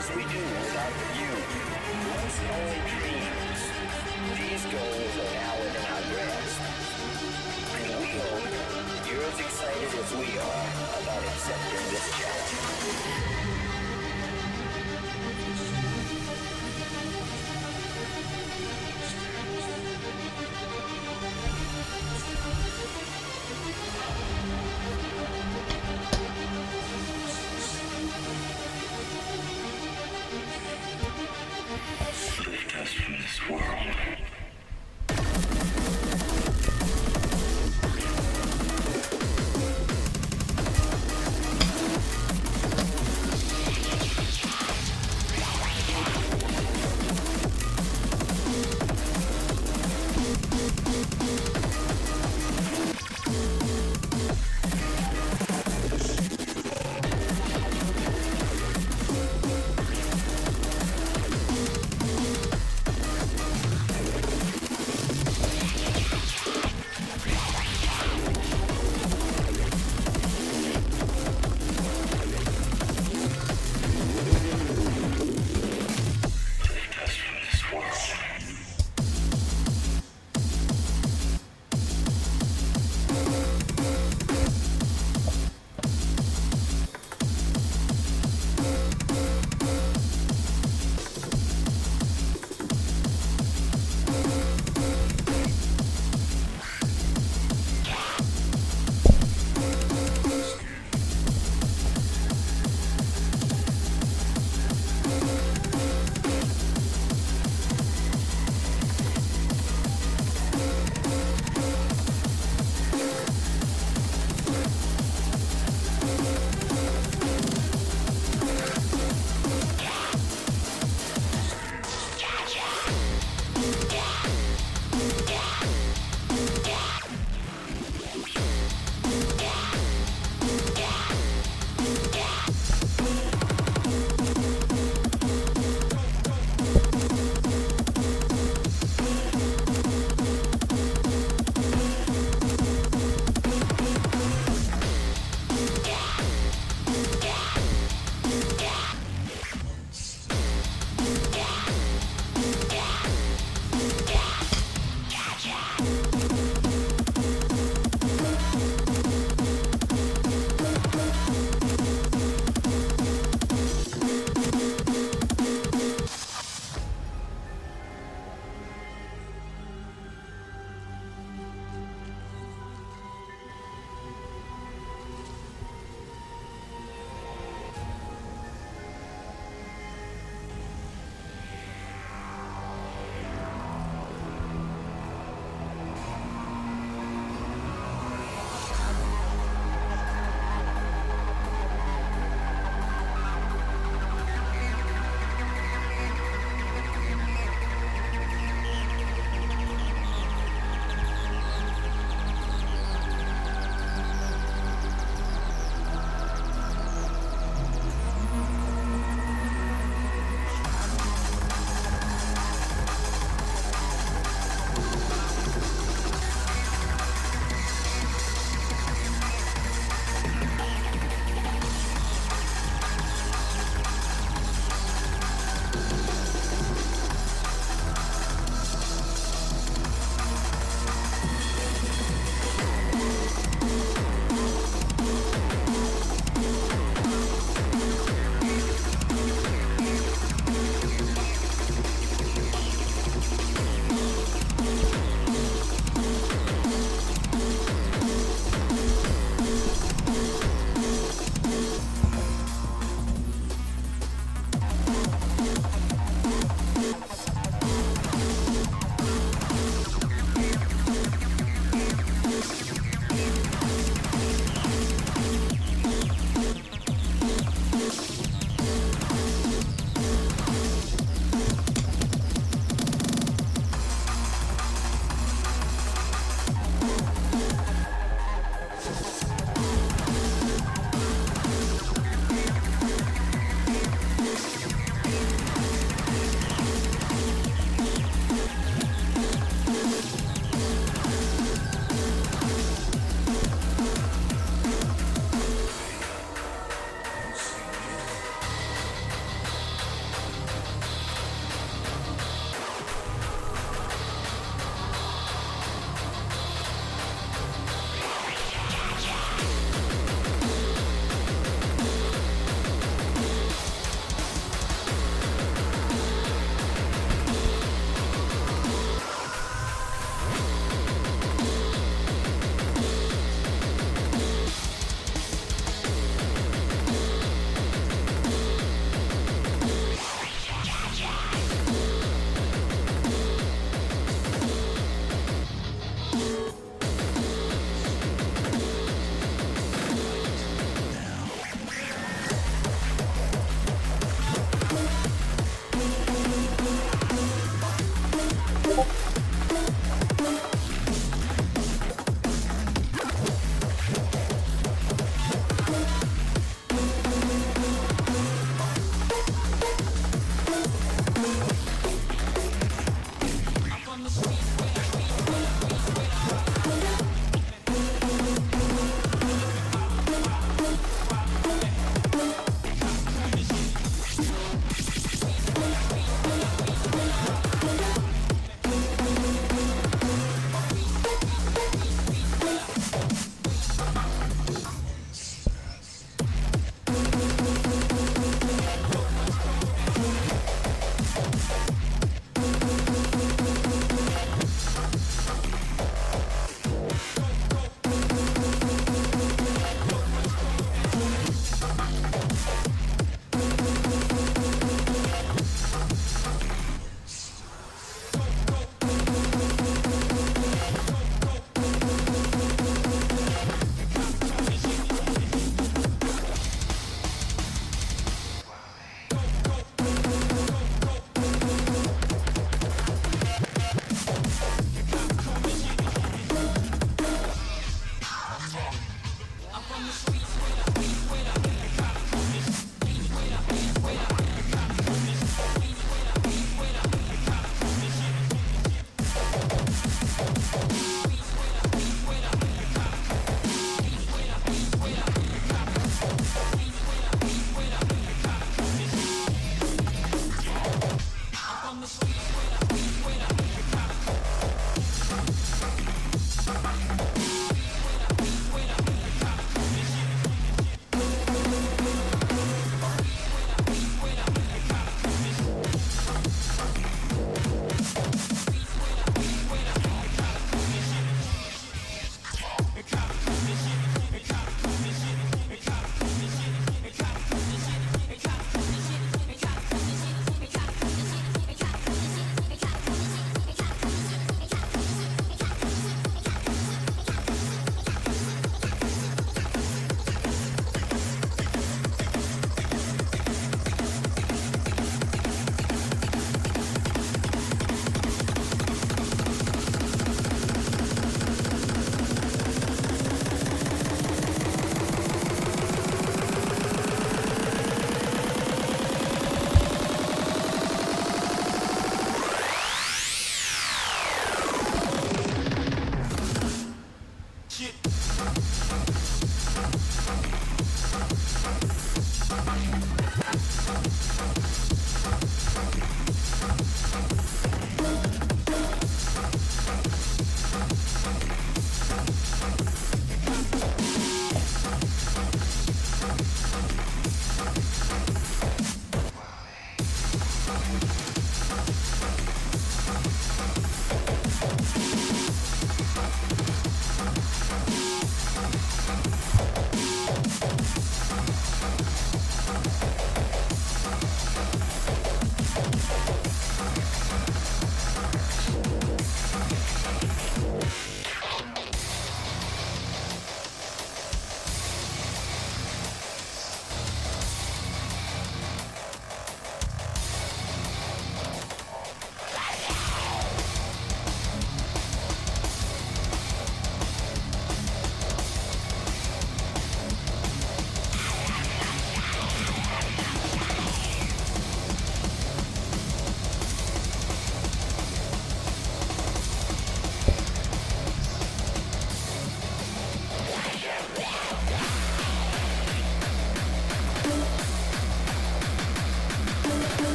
must we do without you? Once only dreams. These goals are now within our grasp. And we hope you're as excited as we are about accepting this challenge. Lift us from this world.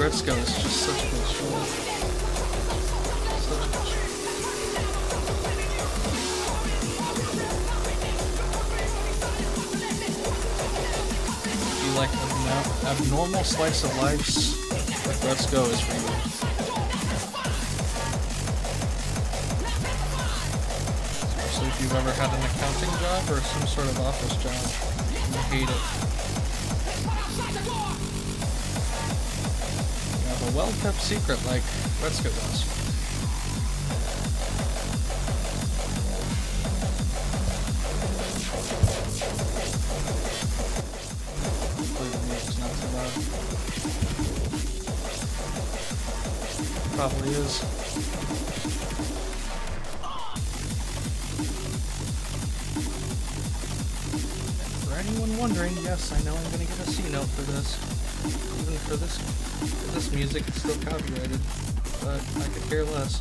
Aggretsuko is just such a good show. Such a good show. If you like an abnormal slice of life, Aggretsuko is for you. So if you've ever had an accounting job or some sort of office job, you hate it. You have a well-kept secret like Aggretsuko does. Hopefully the music's not too loud. Probably is. For anyone wondering, yes, I know I'm gonna get a C note for this. Even for this music, it's still copyrighted, but I could care less.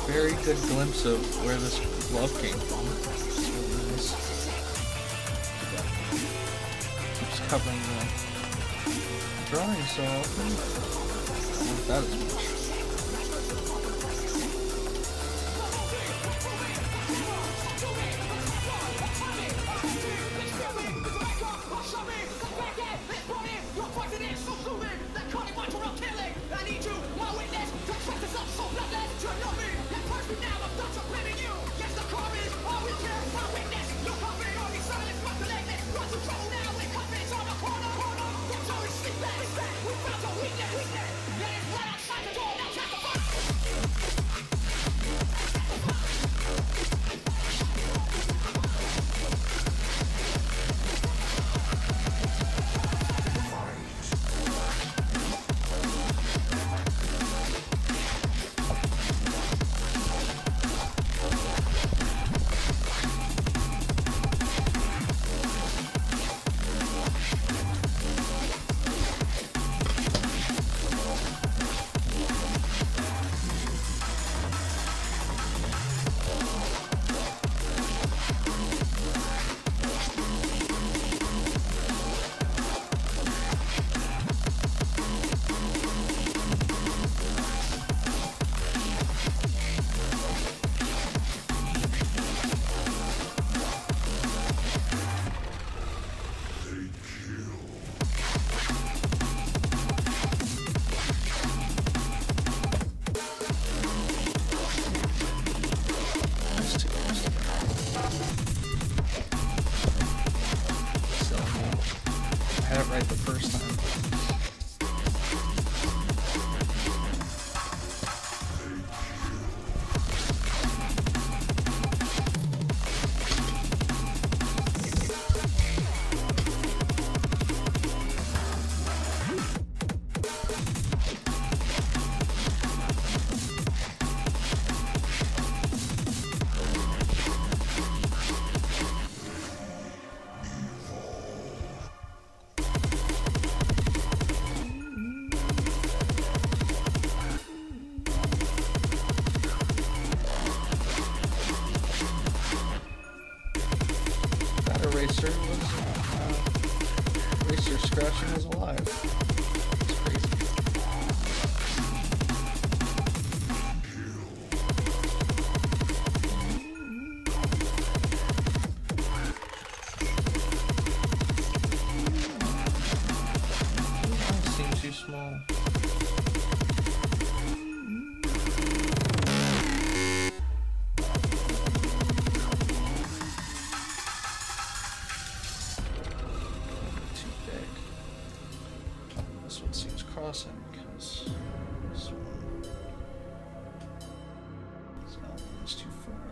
Very good glimpse of where this glove came from. It's really nice. Just covering the drawing so often. I don't like that as much. right the first time. Eraser scratching was alive. It's crazy. It seems too small. Crossing because this one is too far.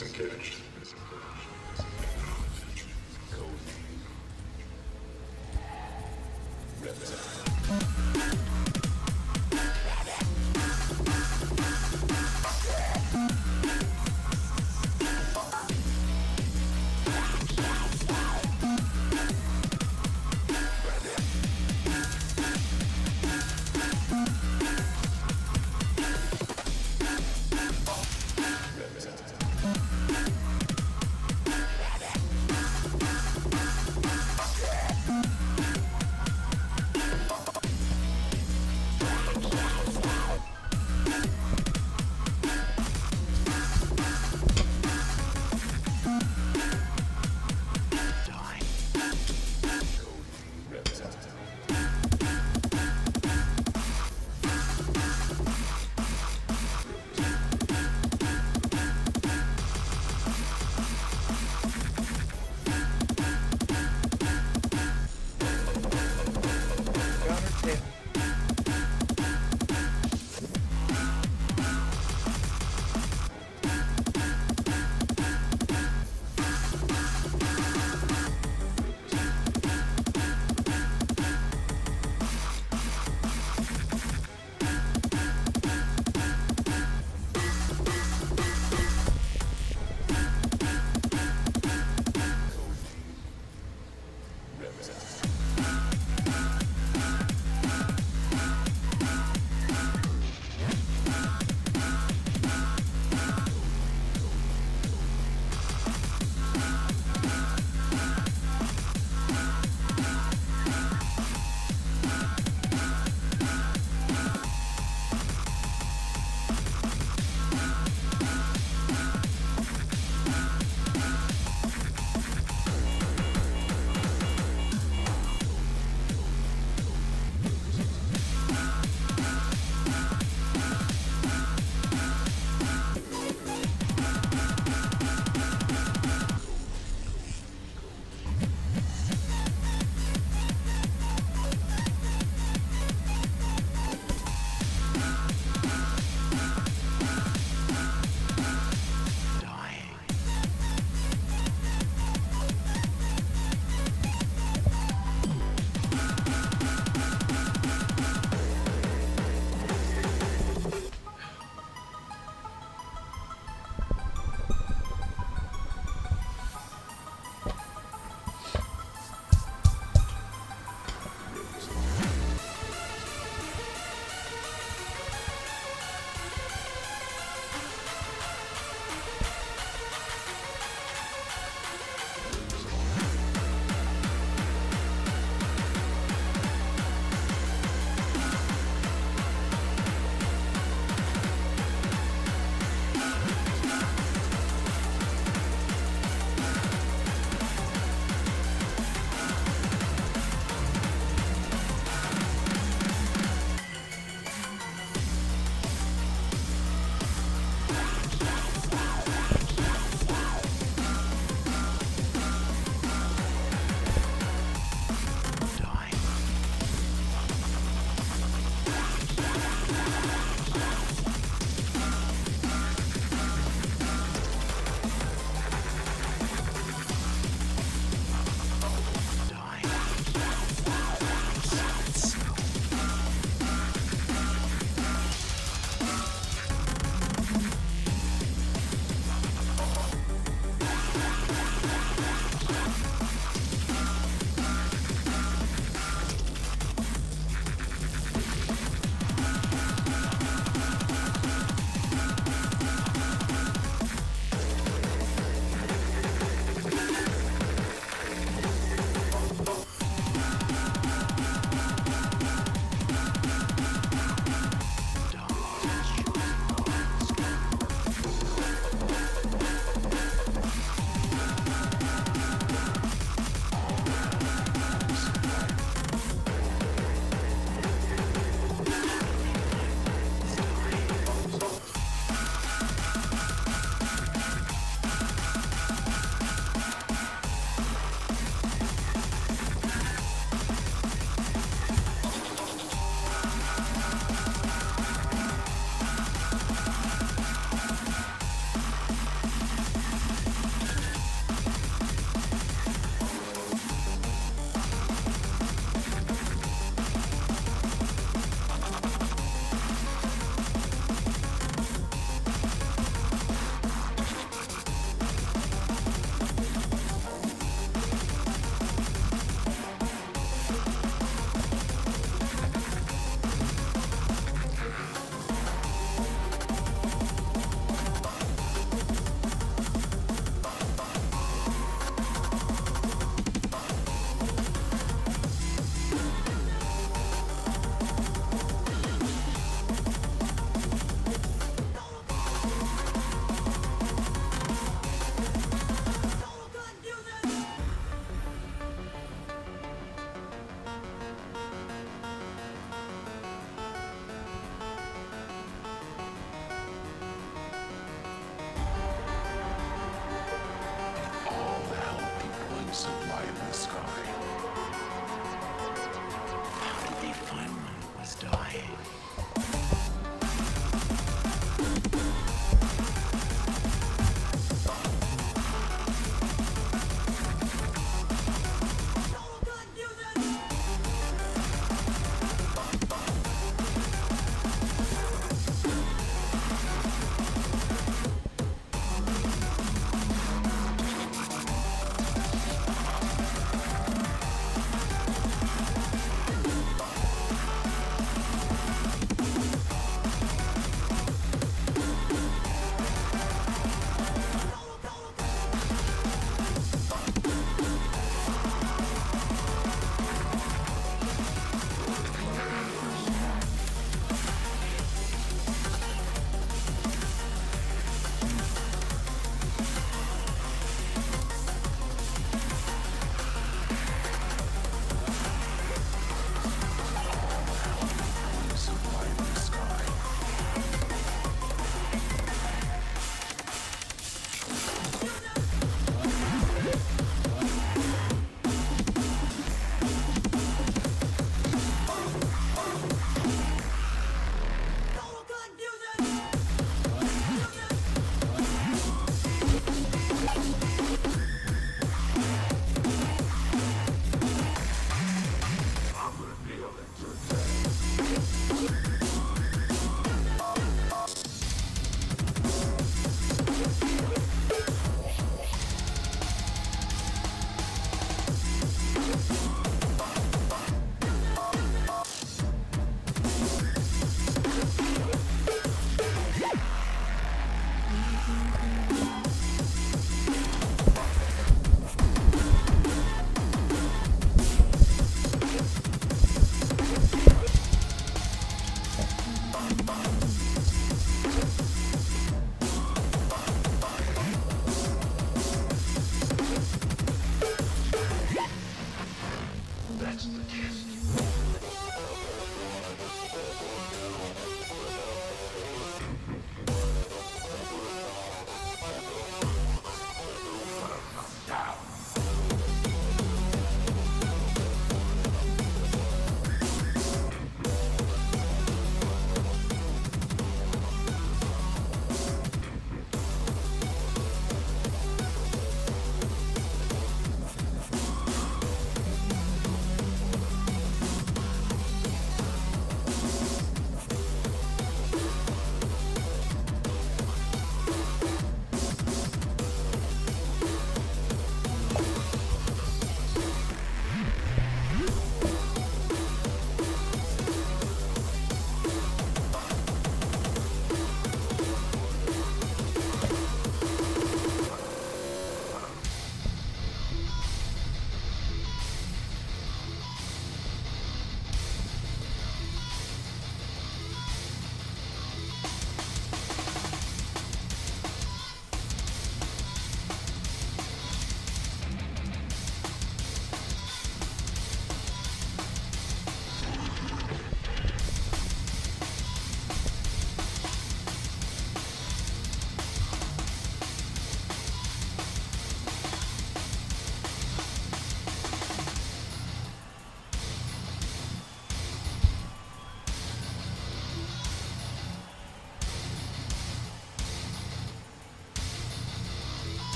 Disengaged. Code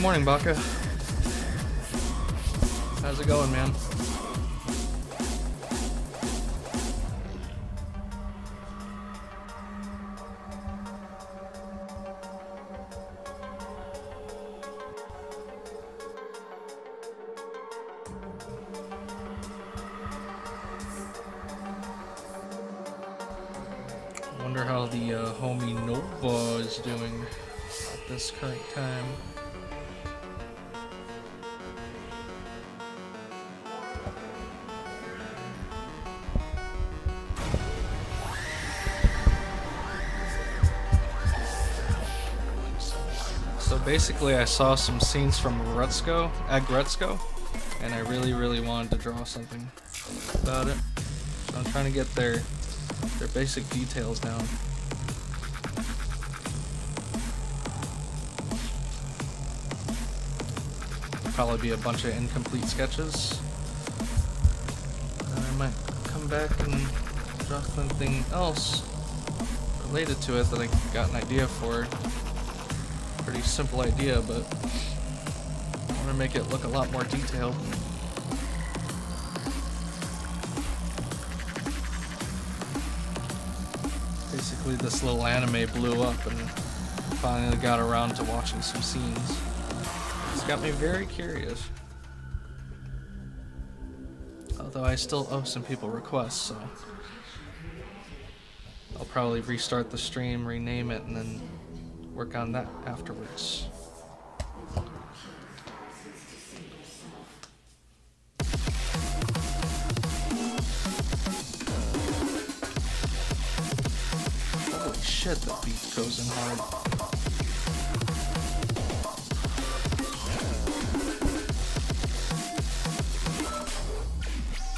morning, Baka. How's it going, man? Wonder how the homie Nova is doing at this current time. So basically I saw some scenes from Aggretsuko, and I really wanted to draw something about it. So I'm trying to get their basic details down. Probably be a bunch of incomplete sketches. And I might come back and draw something else related to it that I got an idea for. Pretty simple idea, but I want to make it look a lot more detailed. Basically, this little anime blew up and finally got around to watching some scenes. It's got me very curious. Although I still owe some people requests, so I'll probably restart the stream, rename it, and then work on that afterwards. Holy shit, that beat goes in hard.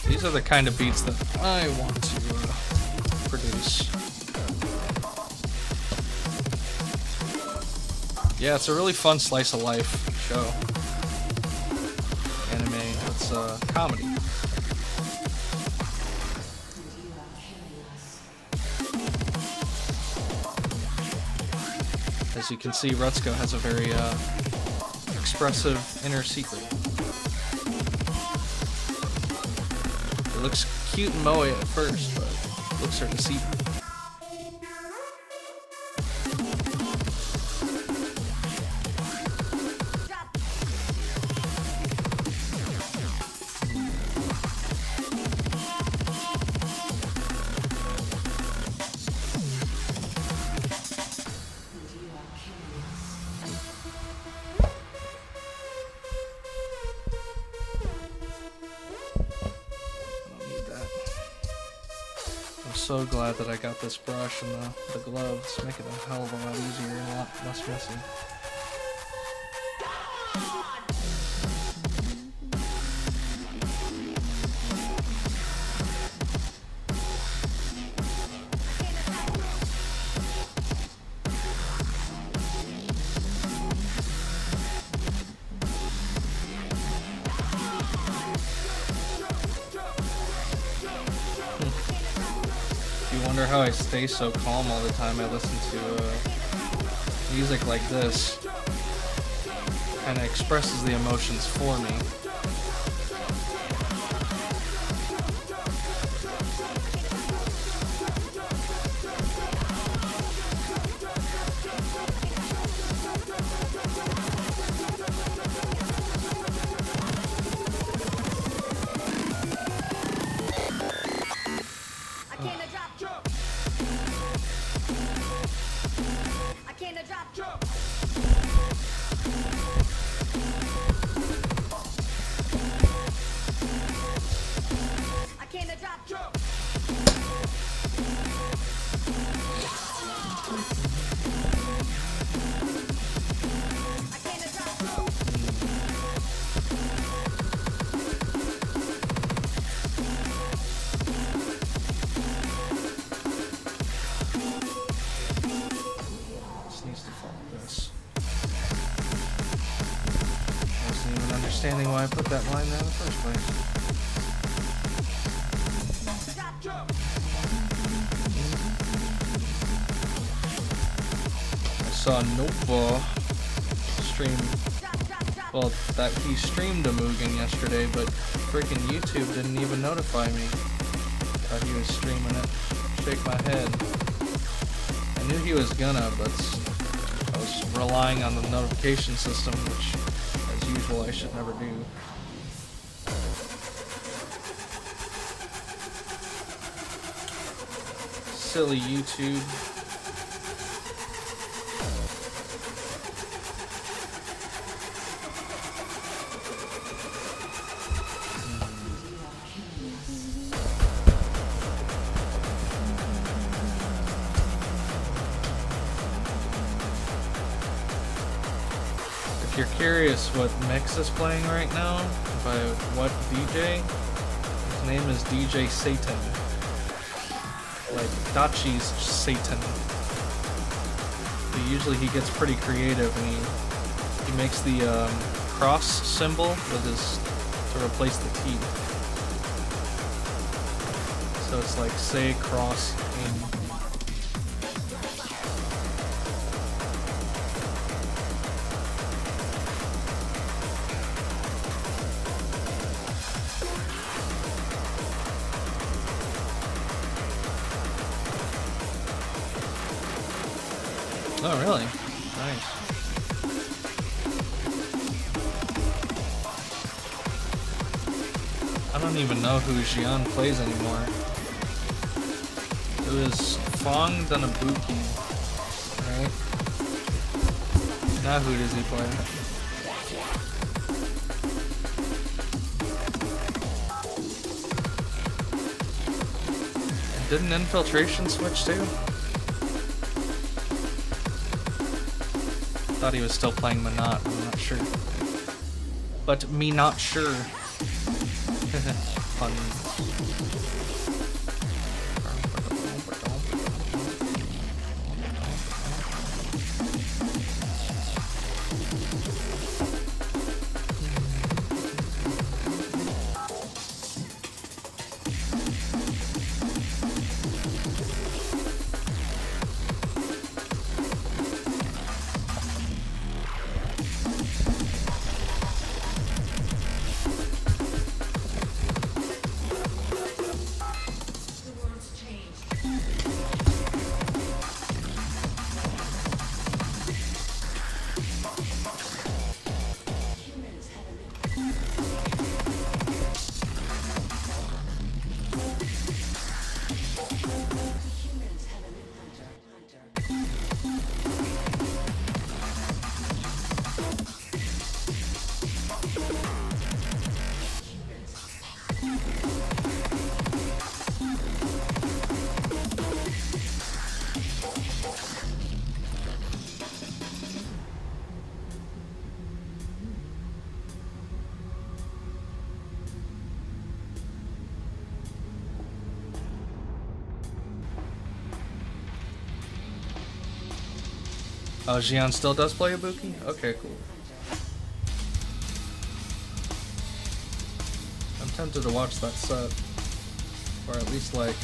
These are the kind of beats that I want to produce. Yeah, it's a really fun slice of life show. Anime, it's comedy. As you can see, Retsuko has a very expressive inner secret. It looks cute and moe at first, but looks are deceiving. So glad that I got this brush and the gloves, make it a hell of a lot easier and a lot less messy. How I stay so calm all the time. I listen to music like this. Kind of expresses the emotions for me. Why I put that line there in the first place. I saw Nova stream Well, that he streamed a Mugen yesterday, but freaking YouTube didn't even notify me that he was streaming it. Shake my head. I knew he was gonna, but I was relying on the notification system, which, as usual, I should never do. Silly YouTube. If you're curious what mix is playing right now, by what DJ, his name is DJ Satan. Like Dachi's Satan. But usually he gets pretty creative and he makes the cross symbol with his to replace the T. So it's like say cross in. Oh, really? Nice. I don't even know who Xian plays anymore. It was Fong Dunabuki, right? Now who does he play? And didn't Infiltration switch too? Thought he was still playing Manat, I'm not sure. But me not sure. Fun. Oh, Xian still does play Ibuki? Okay, cool. I'm tempted to watch that set. Or at least like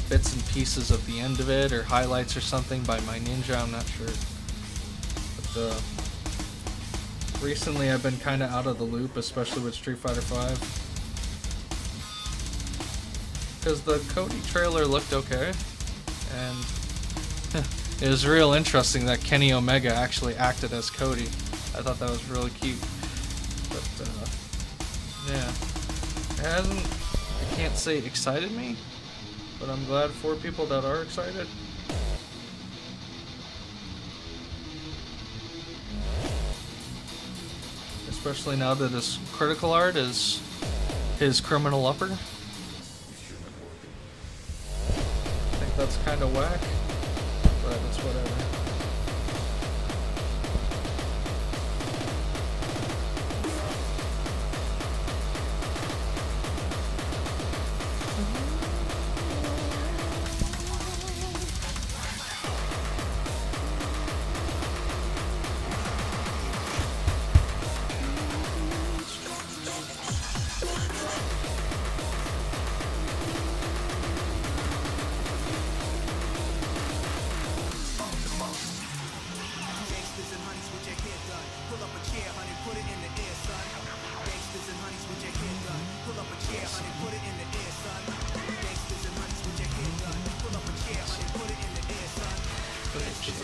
bits and pieces of the end of it, or highlights or something by my ninja, I'm not sure. But recently I've been kinda out of the loop, especially with Street Fighter V. Because the Cody trailer looked okay, and it was real interesting that Kenny Omega actually acted as Cody. I thought that was really cute. But, yeah. It hasn't, I can't say excited me, but I'm glad for people that are excited. Especially now that his critical art is his criminal upper. I think that's kind of whack. But it's whatever.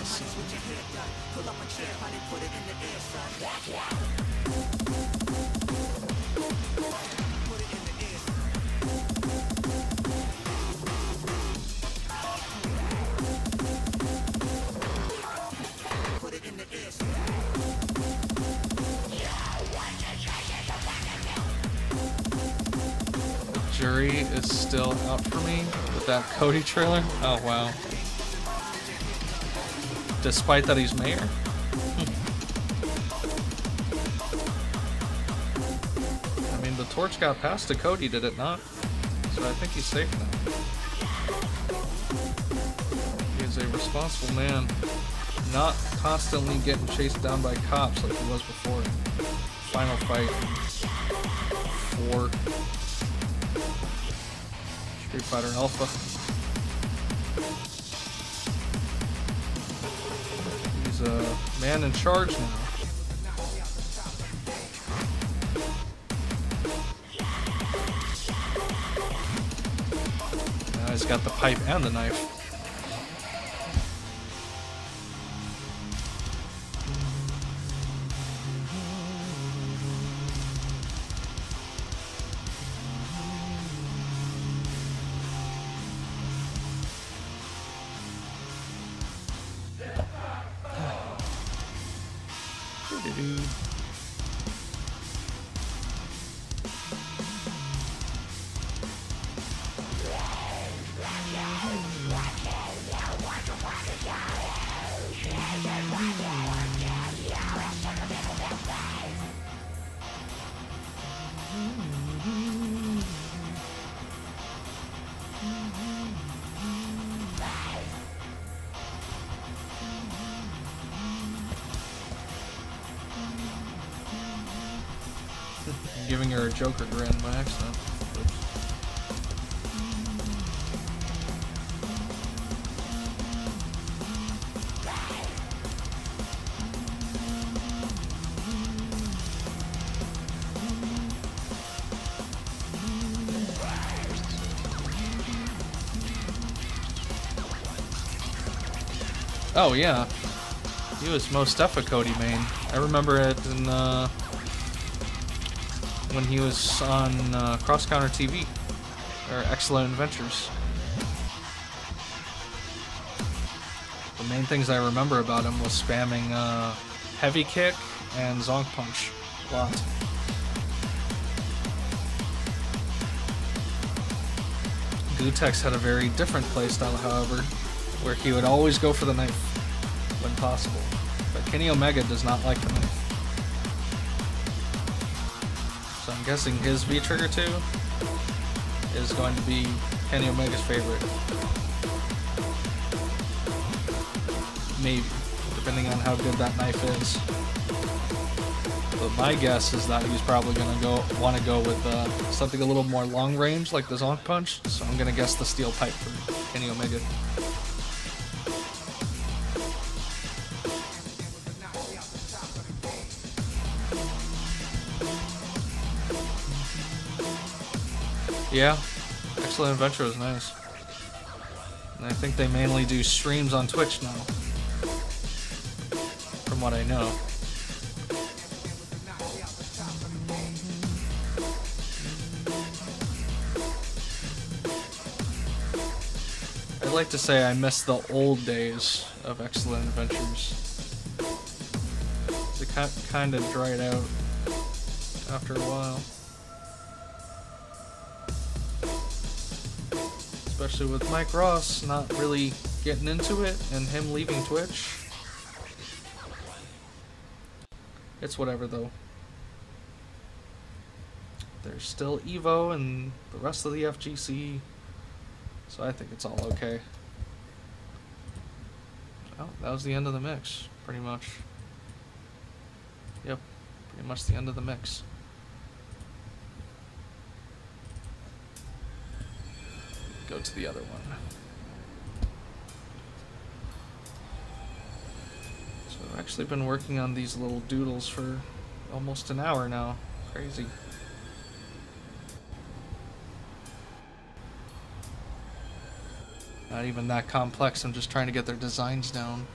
see. Jury is still out for me with that Cody trailer. Oh wow. Despite that he's mayor? I mean, the torch got passed to Cody, did it not? So I think he's safe now. He is a responsible man. Not constantly getting chased down by cops like he was before. Final fight. 4. Street Fighter Alpha. He's a man in charge now. Now he's got the pipe and the knife. Giving her a Joker grin by accident. Oops. Oh yeah, he was most def a Cody main. I remember it in when he was on Cross Counter TV, or Excellent Adventures. The main things I remember about him was spamming Heavy Kick and Zonk Punch a lot. Gutex had a very different playstyle, however, where he would always go for the knife when possible. But Kenny Omega does not like the knife. So I'm guessing his V-Trigger 2 is going to be Kenny Omega's favorite. Maybe, depending on how good that knife is. But my guess is that he's probably going to want to go with something a little more long range, like the Zonk Punch. So I'm going to guess the Steel Pipe for Kenny Omega. Yeah, Excellent Adventure was nice. And I think they mainly do streams on Twitch now, from what I know. I'd like to say I miss the old days of Excellent Adventures. They kind of dried out after a while. Especially with Mike Ross not really getting into it and him leaving Twitch. It's whatever though. There's still Evo and the rest of the FGC, so I think it's all okay. Oh, that was the end of the mix, pretty much. Yep, pretty much the end of the mix. Go to the other one. So I've actually been working on these little doodles for almost an hour now. Crazy. Not even that complex, I'm just trying to get their designs down.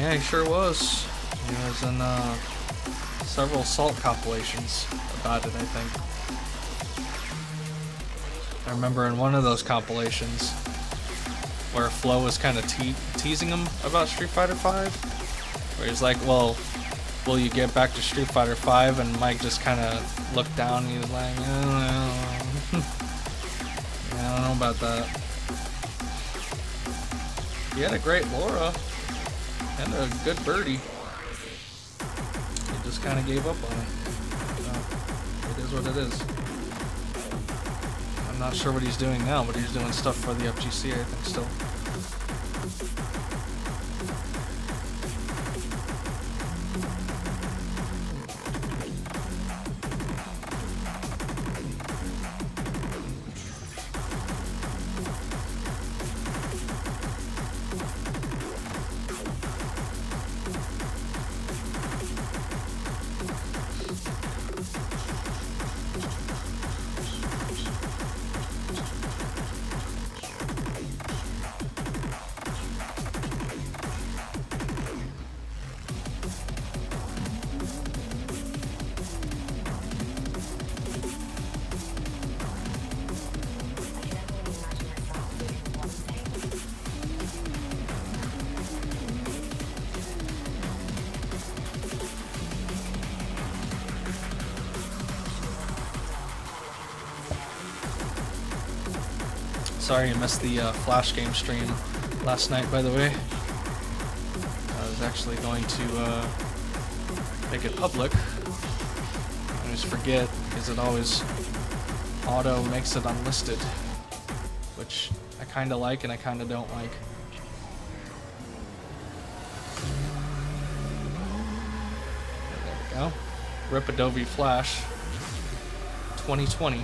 Yeah, he sure was. He was in several Salt compilations about it, I think. I remember in one of those compilations where Flo was kind of teasing him about Street Fighter V, where he's like, well, will you get back to Street Fighter V? And Mike just kind of looked down and he was like, I don't know. Yeah, I don't know about that. He had a great Laura and a good birdie. He just kind of gave up on it. So, it is what it is. I'm not sure what he's doing now, but he's doing stuff for the FGC, I think, still. Sorry you missed the Flash game stream last night, by the way. I was actually going to make it public. I always forget, because it always auto makes it unlisted, which I kind of like and I kind of don't like. There we go. Rip Adobe Flash 2020.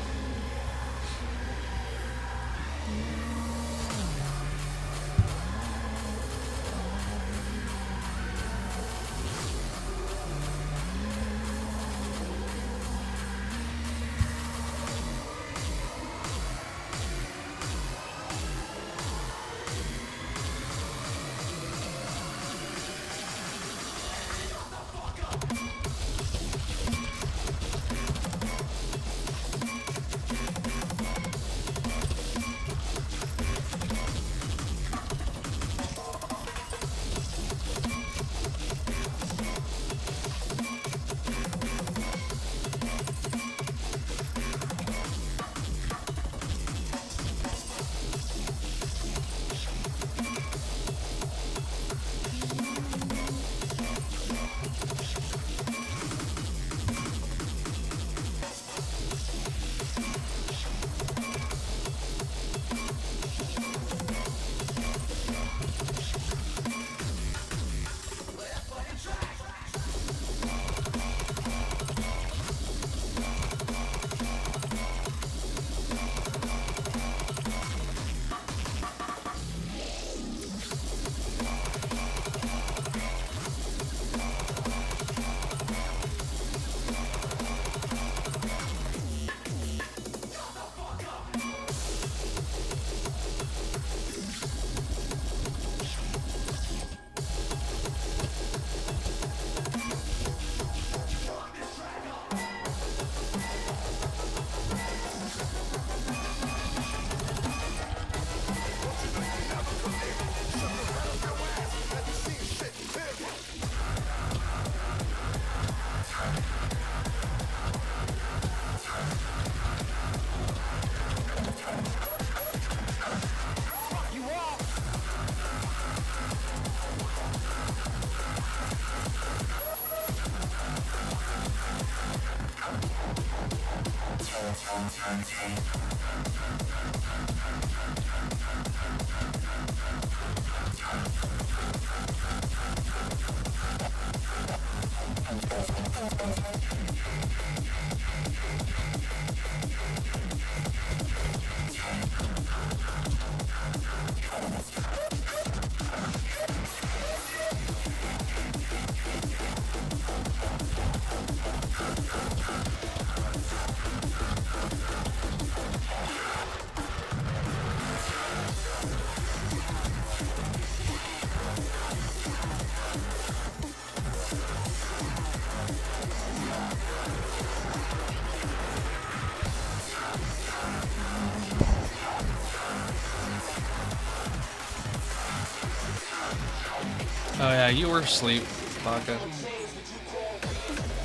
Oh yeah, you were asleep, Baka.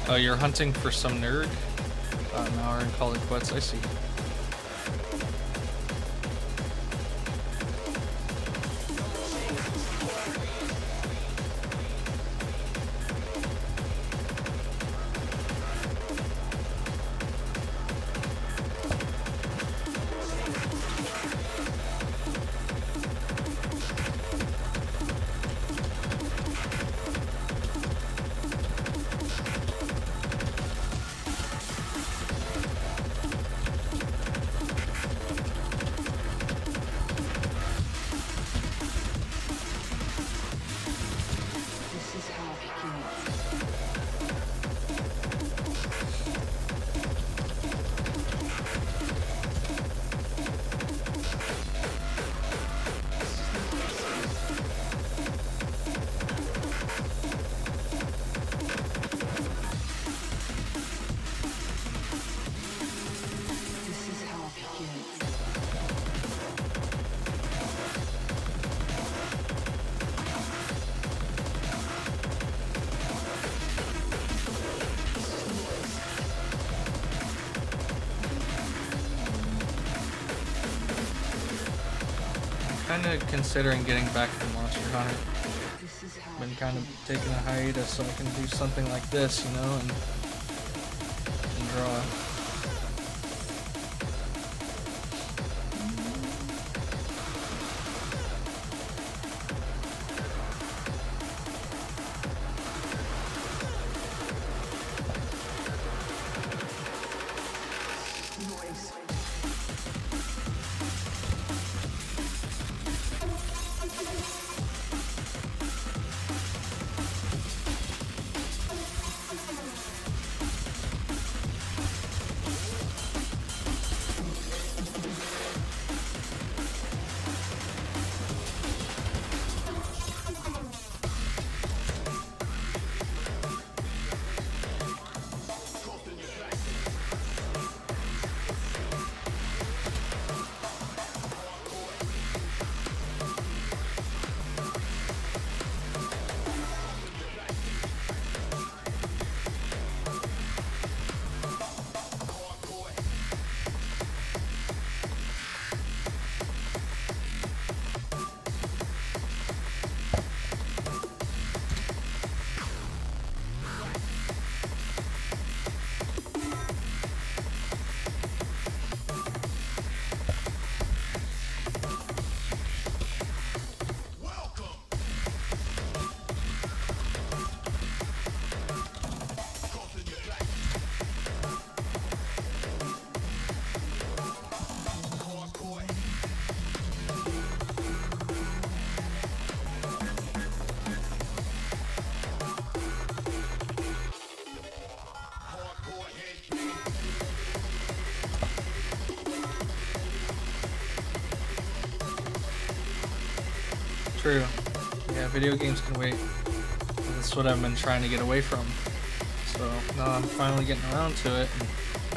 Oh, you're hunting for some nerd? Now we're in Call It Quits, I see. Kind of considering getting back to Monster Hunter. Been kind of taking a hiatus so I can do something like this, you know, and draw. True. Yeah, video games can wait. That's what I've been trying to get away from. So now I'm finally getting around to it, and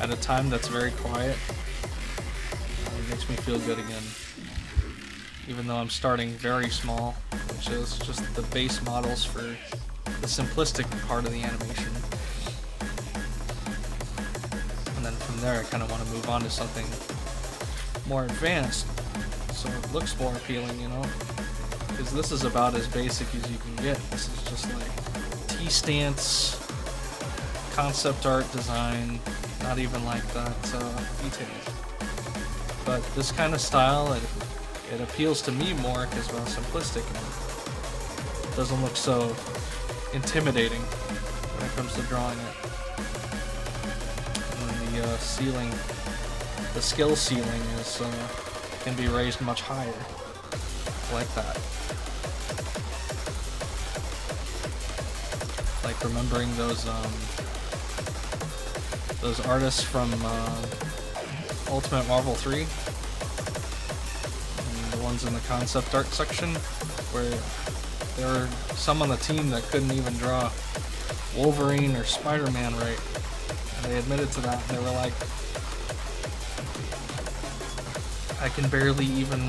at a time that's very quiet. It makes me feel good again. Even though I'm starting very small, which is just the base models for the simplistic part of the animation. And then from there I kind of want to move on to something more advanced, so it looks more appealing, you know? Because this is about as basic as you can get. This is just like T-stance, concept art design, not even like that detail. But this kind of style, it appeals to me more because it's simplistic and it doesn't look so intimidating when it comes to drawing it. And then the ceiling, the skill ceiling is can be raised much higher, like that. Like remembering those artists from Ultimate Marvel 3, and the ones in the concept art section, where there were some on the team that couldn't even draw Wolverine or Spider-Man right, and they admitted to that, and they were like, I can barely even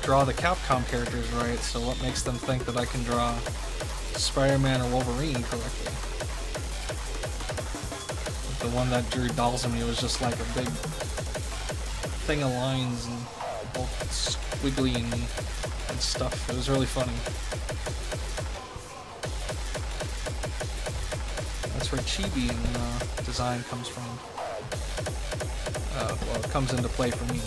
draw the Capcom characters right, so what makes them think that I can draw Spider-Man or Wolverine correctly? The one that drew dolls of me was just like a big thing of lines and all squiggly and stuff. It was really funny. That's where chibi in design comes from. Well, it comes into play for me.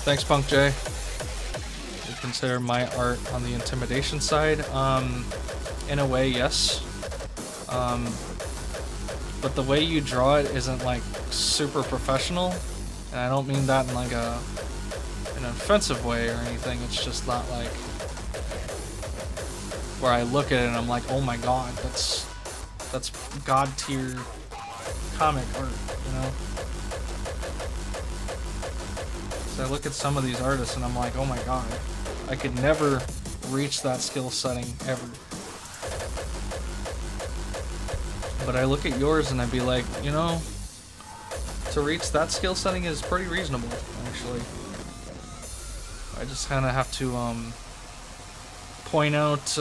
Thanks, Punk J. You consider my art on the intimidation side? In a way, yes. But the way you draw it isn't like super professional, and I don't mean that in like an offensive way or anything. It's just not like where I look at it and I'm like, oh my god, that's god tier comic art, you know? I look at some of these artists and I'm like, oh my god, I could never reach that skill setting ever. But I look at yours and I'd be like, you know, to reach that skill setting is pretty reasonable, actually. I just kind of have to point out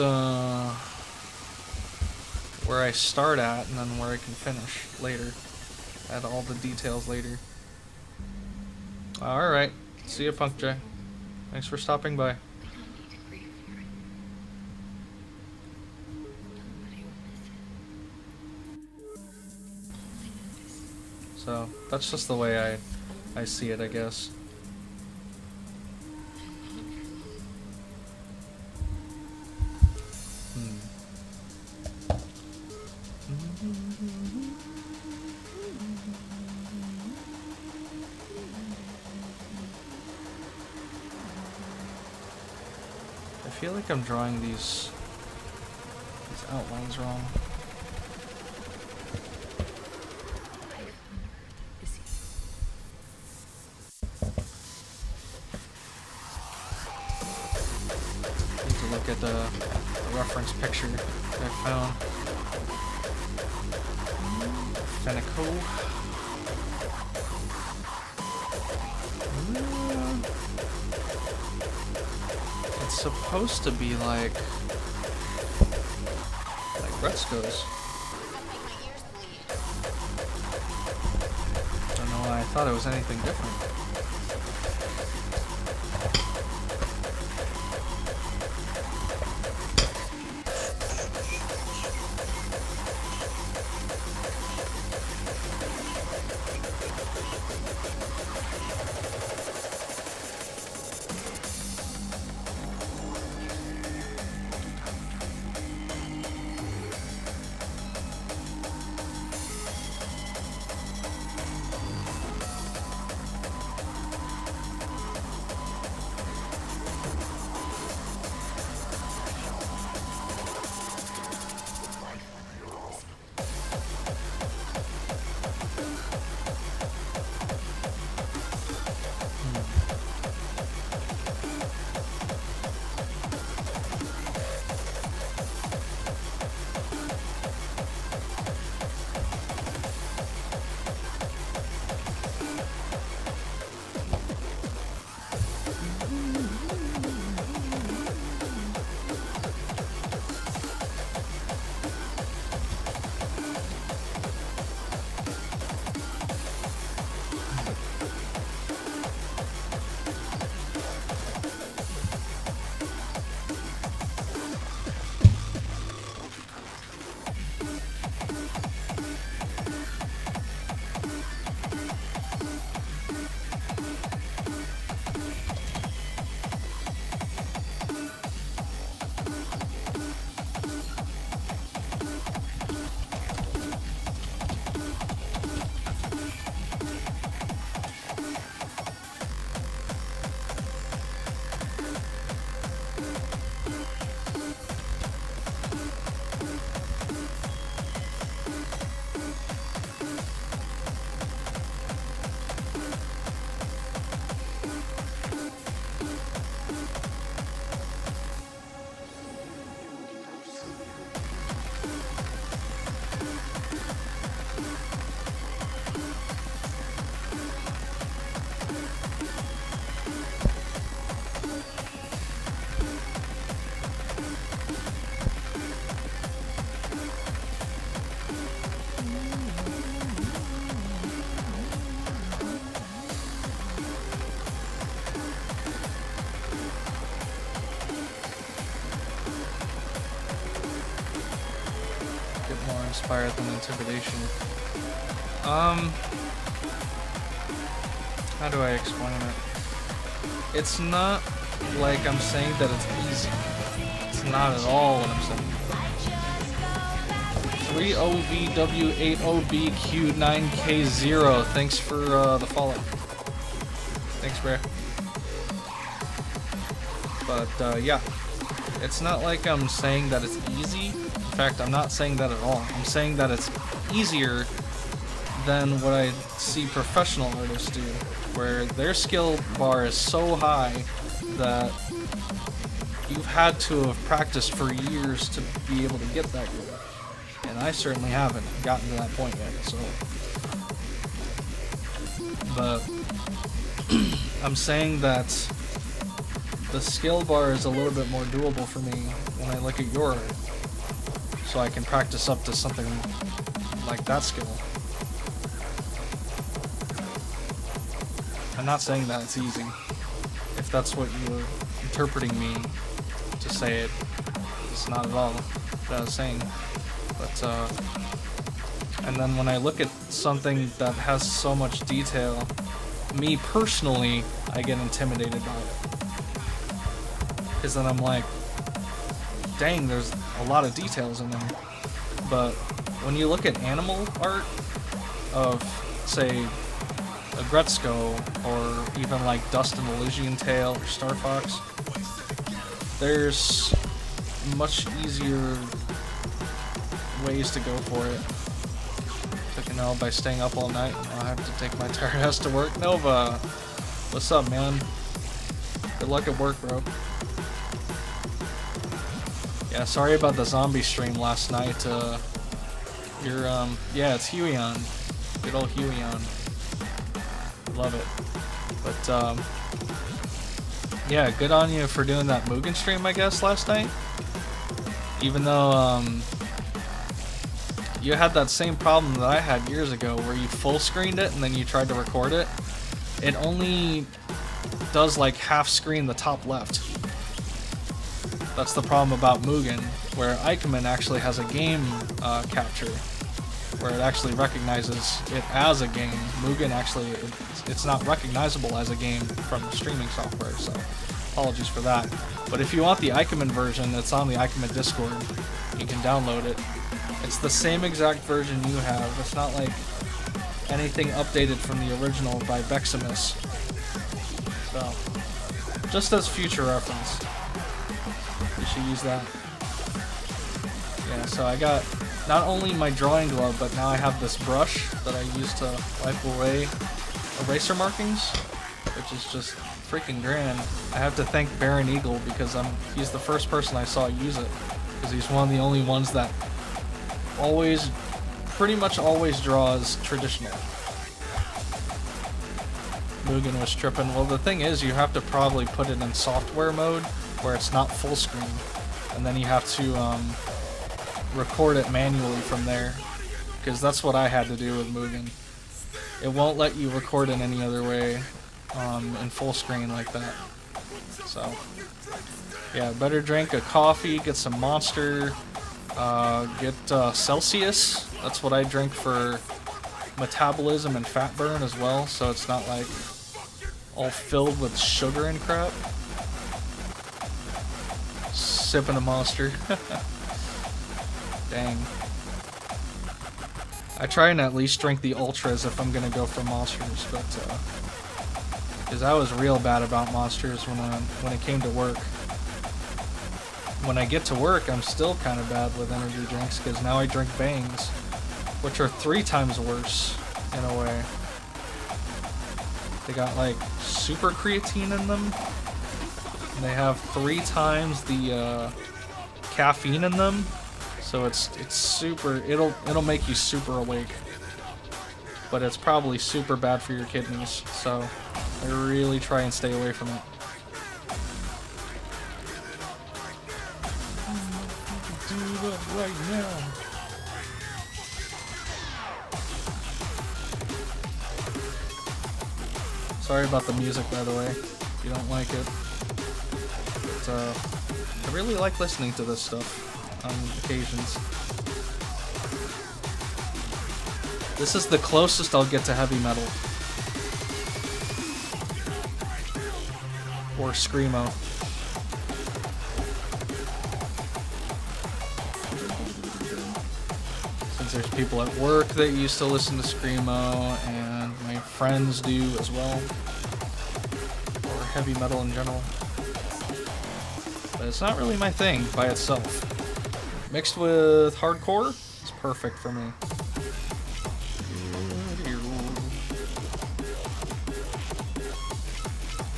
where I start at and then where I can finish later. Add all the details later. Alright. See ya, Punk J. Thanks for stopping by. So, that's just the way I see it, I guess. I feel like I'm drawing these outlines wrong. Need to look at the reference picture I found. Fenico. It's supposed to be like Aggretsuko's. I don't know why I thought it was anything different. more inspired than intimidation. How do I explain it? It's not like I'm saying that it's easy. It's not at all what I'm saying. 3OVW80BQ9K0. Thanks for the follow. Thanks, bro. But yeah, it's not like I'm saying that it's easy. In fact, I'm not saying that at all. I'm saying that it's easier than what I see professional artists do, where their skill bar is so high that you've had to have practiced for years to be able to get that good. And I certainly haven't gotten to that point yet, so. But I'm saying that the skill bar is a little bit more doable for me when I look at your art, so I can practice up to something like that skill. I'm not saying that it's easy. If that's what you're interpreting me to say, it's not at all what I was saying. But and then when I look at something that has so much detail, me personally, I get intimidated by it. Because then I'm like, dang, there's a lot of details in there. But when you look at animal art of, say, Aggretsuko, or even like Dust and Elysian Tail or Star Fox, there's much easier ways to go for it. Took an L by staying up all night. I have to take my tired ass to work. Nova, what's up, man? Good luck at work, bro. Yeah, sorry about the zombie stream last night. Yeah, it's Hueon. Good old Hueon. Love it. But, yeah, good on you for doing that Mugen stream, I guess, last night. Even though, you had that same problem that I had years ago, where you full screened it and then you tried to record it. It only does like half screen the top left. That's the problem about Mugen, where Ikemen actually has a game capture, where it actually recognizes it as a game. Mugen actually, it's not recognizable as a game from the streaming software, so apologies for that. But if you want the Ikemen version, it's on the Ikemen Discord. You can download it. It's the same exact version you have. It's not like anything updated from the original by Beximus. So, just as future reference. You should use that. Yeah, so I got not only my drawing glove, but now I have this brush that I use to wipe away eraser markings, which is just freaking grand. I have to thank Baron Eagle because he's the first person I saw use it, because he's one of the only ones that pretty much always draws traditional. Mugen was tripping. Well, the thing is, you have to probably put it in software mode where it's not full screen, and then you have to record it manually from there, because that's what I had to do with Mugen. It won't let you record in any other way in full screen like that. So yeah, better drink a coffee, get some Monster, get Celsius. That's what I drink for metabolism and fat burn as well, so it's not like all filled with sugar and crap. Sipping a Monster. Dang. I try and at least drink the Ultras if I'm gonna go for Monsters, but because I was real bad about Monsters when it came to work. When I get to work, I'm still kind of bad with energy drinks, because now I drink Bangs, which are 3 times worse in a way. They got like super creatine in them, and they have 3 times the caffeine in them. So it's super, it'll make you super awake, but it's probably super bad for your kidneys, so I really try and stay away from it. Do that right now. Sorry about the music, by the way, if you don't like it. But, I really like listening to this stuff on occasions. This is the closest I'll get to heavy metal. Or screamo. Since there's people at work that used to listen to screamo, and my friends do as well. Or heavy metal in general. But it's not really my thing by itself. Mixed with hardcore, it's perfect for me.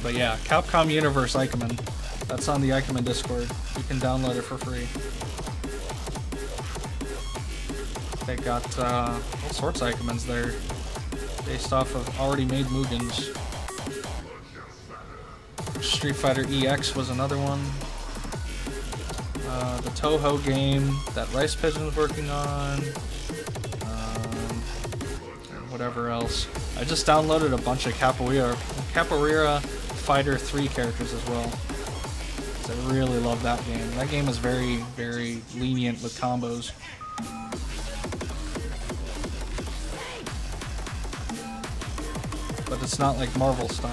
But yeah, Capcom Universe Ikemen. That's on the Ikemen Discord. You can download it for free. They got all sorts of Ikemens there, based off of already made Mugans. Street Fighter EX was another one. The Toho game that Rice Pigeon's working on. And whatever else. I just downloaded a bunch of Capoeira Fighter 3 characters as well. I really love that game. That game is very, very lenient with combos. But it's not like Marvel style.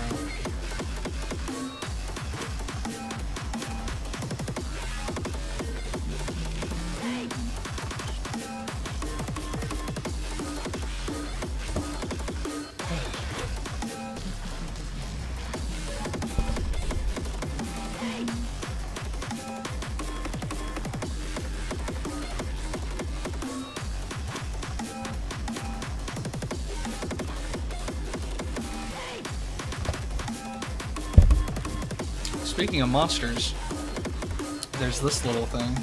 Speaking of monsters, there's this little thing.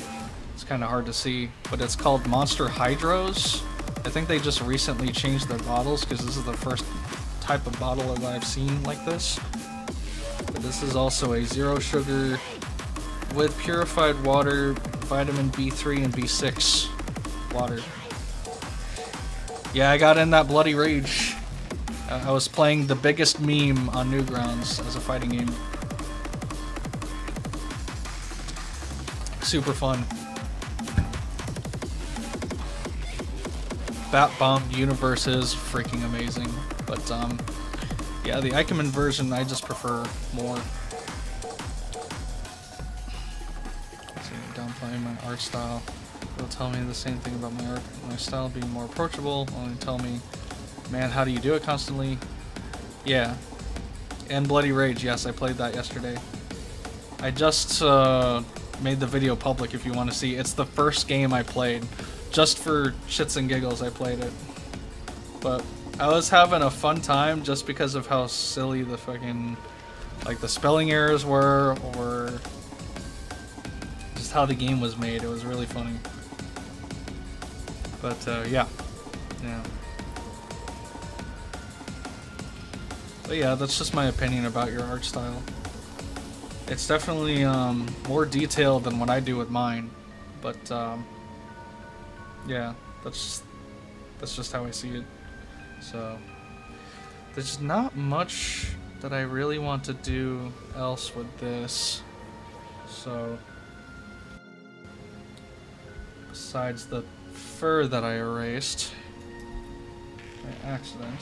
It's kind of hard to see, but it's called Monster Hydros. I think they just recently changed their bottles because this is the first type of bottle that I've seen like this. But this is also a zero sugar with purified water, vitamin B3 and B6 water. Yeah, I got in that bloody rage. I was playing the biggest meme on Newgrounds as a fighting game. Super fun. Bat Bomb universe is freaking amazing, but yeah, the Ikemen version I just prefer more. So downplaying my art style. It'll tell me the same thing about my style being more approachable. Only tell me, man, how do you do it constantly? Yeah, and Bloody Rage. Yes, I played that yesterday. I just made the video public if you want to see. It's the first game I played. Just for shits and giggles I played it. But I was having a fun time just because of how silly the fucking, like, the spelling errors were, or just how the game was made. It was really funny. But yeah. But yeah, that's just my opinion about your art style. It's definitely more detailed than what I do with mine, but yeah, that's just how I see it. So there's not much that I really want to do else with this. So besides the fur that I erased by accident.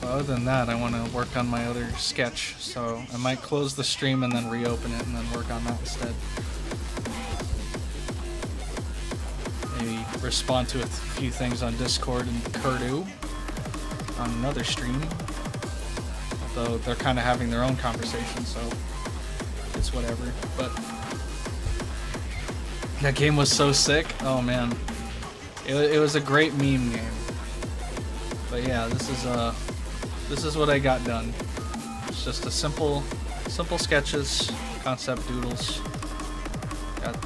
Other than that, I want to work on my other sketch, so I might close the stream and then reopen it and then work on that instead. Maybe respond to a few things on Discord and Kurdu on another stream. Although they're kind of having their own conversation, so it's whatever. But that game was so sick. Oh man, it was a great meme game. But yeah, this is what I got done. It's just a simple sketches, concept doodles. Got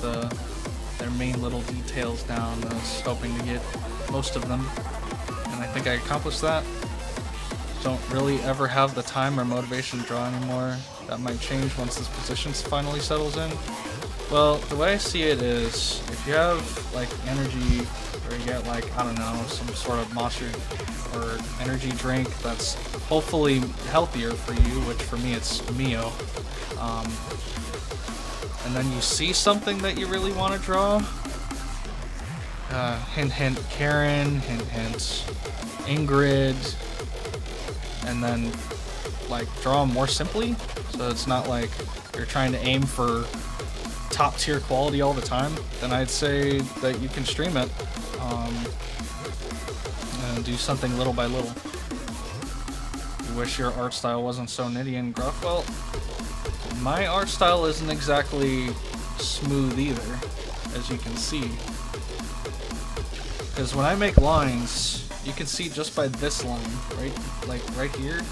their main little details down. I was hoping to get most of them, and I think I accomplished that. Don't really ever have the time or motivation to draw anymore. That might change once this position finally settles in. Well, the way I see it is, if you have like energy or you get like, I don't know, some sort of monster or energy drink that's hopefully healthier for you, which for me it's Mio. And then you see something that you really want to draw. Hint hint Kaine, hint hint Ingrid, and then like draw them more simply, so it's not like you're trying to aim for top tier quality all the time. Then I'd say that you can stream it and do something little by little. You wish your art style wasn't so nitty and gruff. Well, my art style isn't exactly smooth either, as you can see. Because when I make lines, you can see just by this line, right? Like right here.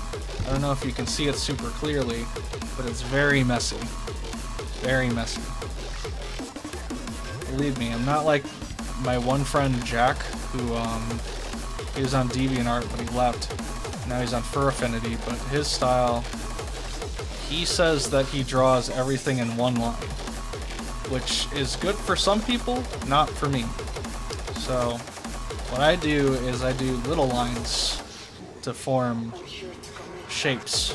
I don't know if you can see it super clearly, but it's very messy. Very messy. Believe me, I'm not like my one friend Jack, who he was on DeviantArt, but he left. Now he's on Fur Affinity, but his style, he says that he draws everything in one line, which is good for some people, not for me. So what I do is I do little lines to form shapes.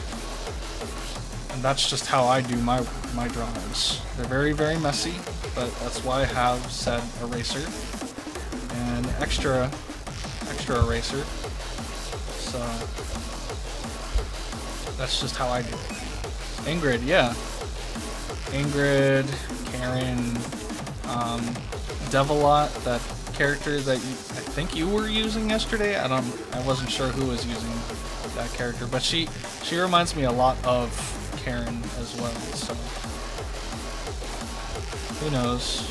And that's just how I do my drawings. They're very, very messy, but that's why I have said eraser and extra eraser. So that's just how I do it. Ingrid, yeah. Ingrid, Kaine, Devilot, that character that I think you were using yesterday. I wasn't sure who was using that character, but she reminds me a lot of Kaine as well, so who knows.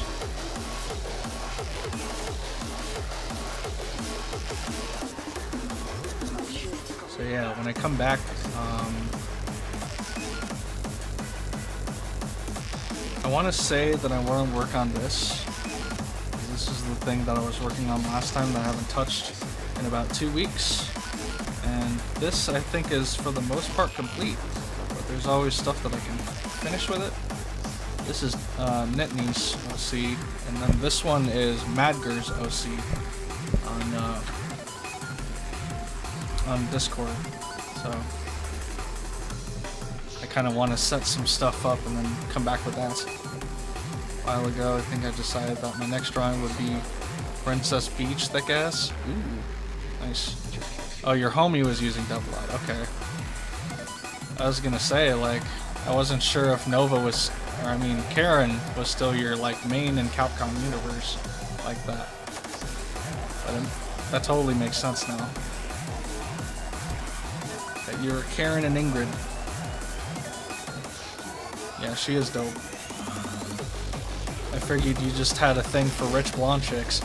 So yeah, when I come back, I want to say that I want to work on this. This is the thing that I was working on last time that I haven't touched in about 2 weeks. And this, I think, is for the most part complete. But there's always stuff that I can finish with it. This is Nitney's OC. And then this one is Madger's OC on Discord. So I kind of want to set some stuff up and then come back with that. A while ago, I think I decided that my next drawing would be Princess Beach thick ass. Ooh, nice. Oh, your homie was using Devilot. Okay. I was gonna say, like, I wasn't sure if Nova was, or I mean, Kaine was still your like main in Capcom universe like that. But that totally makes sense now. That you're Kaine and Ingrid. Yeah, she is dope. I figured you just had a thing for rich blonde chicks.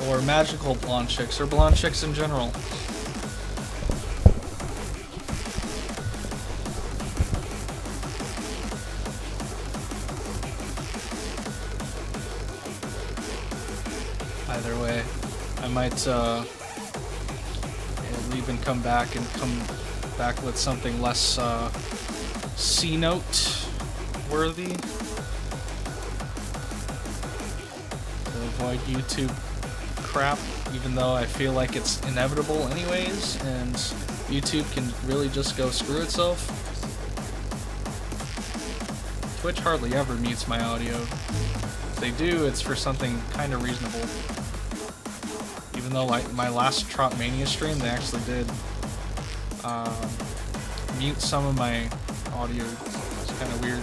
Or magical blonde chicks, or blonde chicks in general. Either way, I might even come back with something less C-note worthy to avoid YouTube crap, even though I feel like it's inevitable anyways, and YouTube can really just go screw itself. Twitch hardly ever mutes my audio. If they do, it's for something kind of reasonable. Even though like my last Trot Mania stream, they actually did mute some of my audio. It's kind of weird.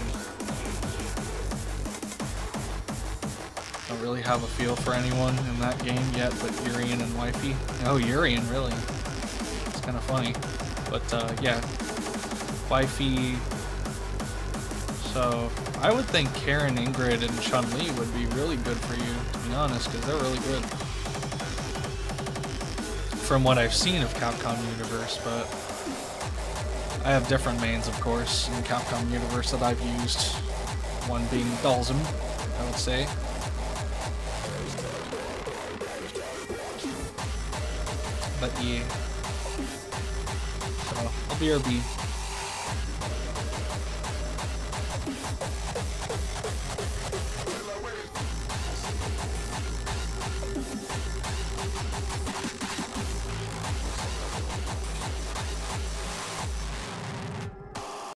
Don't really have a feel for anyone in that game yet but Urian and Wifey. Oh, Urian, really? It's kind of funny. But yeah, Wifey. So I would think Kaine, Ingrid, and Chun-Li would be really good for you, to be honest, because they're really good. From what I've seen of Capcom Universe, but I have different mains, of course, in Capcom Universe that I've used. One being Dalsum, I would say. But yeah. So, I'll BRB.